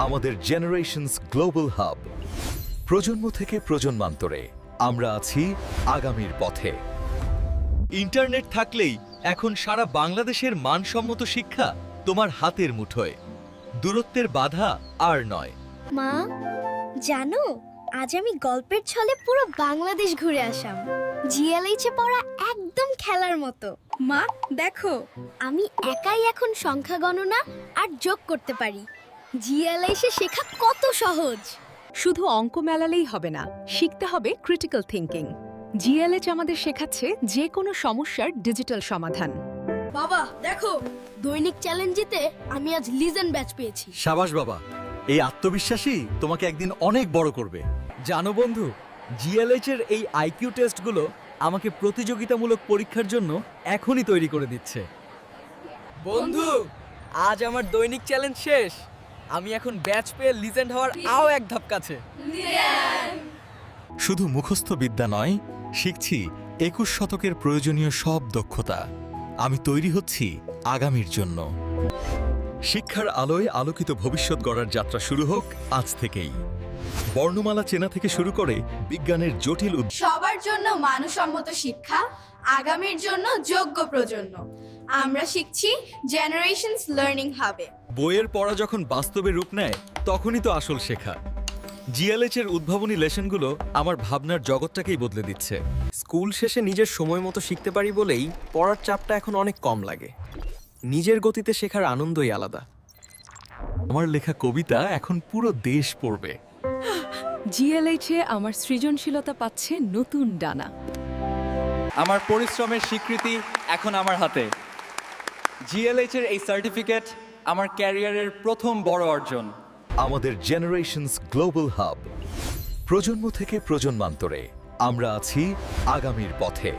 আমাদের generations global hub. প্রজন্ম থেকে প্রজন্মান্তরে আমরা আছি আগামীর পথে। ইন্টারনেট থাকলেই এখন সারা বাংলাদেশের মানসম্মত শিক্ষা তোমার হাতের মুঠোয়। দূরত্বের বাধা আর নয়। মা জানো, আজ আমি গল্পের ছলে পুরো বাংলাদেশ ঘুরে আসলাম। জিএলএইচ এ পড়া একদম খেলার মতো। মা দেখো, আমি একাই এখন সংখ্যা গণনা আর যোগ করতে পারি। জিএলএইচ এ শেখা কত সহজ। শুধু অঙ্ক মেলালেই হবে না, শিখতে হবে ক্রিটিক্যাল থিঙ্কিং। জিএলএইচ আমাদের শেখাচ্ছে যে কোনো সমস্যার ডিজিটাল সমাধান। বাবা দেখো, দৈনিক চ্যালেঞ্জেতে আমি আজ লিজেন্ড ব্যাচ পেয়েছি। সাবাস বাবা, এই আত্মবিশ্বাসই তোমাকে একদিন অনেক বড় করবে। জানো বন্ধু, জিএলএইচ এর এই আইকিউ টেস্টগুলো আমাকে প্রতিযোগিতামূলক পরীক্ষার জন্য এখনই তৈরি করে দিচ্ছে। বন্ধু, আজ আমার দৈনিক চ্যালেঞ্জ শেষ। আমি এখন ব্যাচ পেয়ে লিজেন্ড হওয়ার আরও এক ধাপ কাছে। শুধু মুখস্থ বিদ্যা নয়, শিখছি 21 শতকের প্রয়োজনীয় সব দক্ষতা। আমি তৈরি হচ্ছি আগামীর জন্য। শিক্ষার আলোয় আলোকিত ভবিষ্যৎ গড়ার যাত্রা শুরু হোক আজ থেকেই। বর্ণমালা চেনা থেকে শুরু করে বিজ্ঞানের জটিল সবার জন্য মানসম্মত শিক্ষা, আগামীর জন্য যোগ্য প্রজন্ম। আমরা শিখছি জেনারেশনস লার্নিং হাবে। বইয়ের পড়া যখন বাস্তবে রূপ নেয়, তখনই তো আসল শেখা। জিএলএইচ এর উদ্ভাবনী লেসনগুলো আমার ভাবনার জগৎটাকেই বদলে দিচ্ছে। স্কুল শেষে নিজের সময় মতো শিখতে পারি বলেই পড়ার চাপটা এখন অনেক কম লাগে। নিজের গতিতে শেখার আনন্দই আলাদা। আমার লেখা কবিতা এখন পুরো দেশ পড়বে। জিএলএইচ এ আমার সৃজনশীলতা পাচ্ছে নতুন ডানা। আমার পরিশ্রমের স্বীকৃতি এখন আমার হাতে। জিএলএইচ এর এই সার্টিফিকেট আমার ক্যারিয়ারের প্রথম বড় অর্জন। আমাদের জেনারেশনস গ্লোবাল হাব। প্রজন্ম থেকে প্রজন্মান্তরে আমরা আছি আগামীর পথে।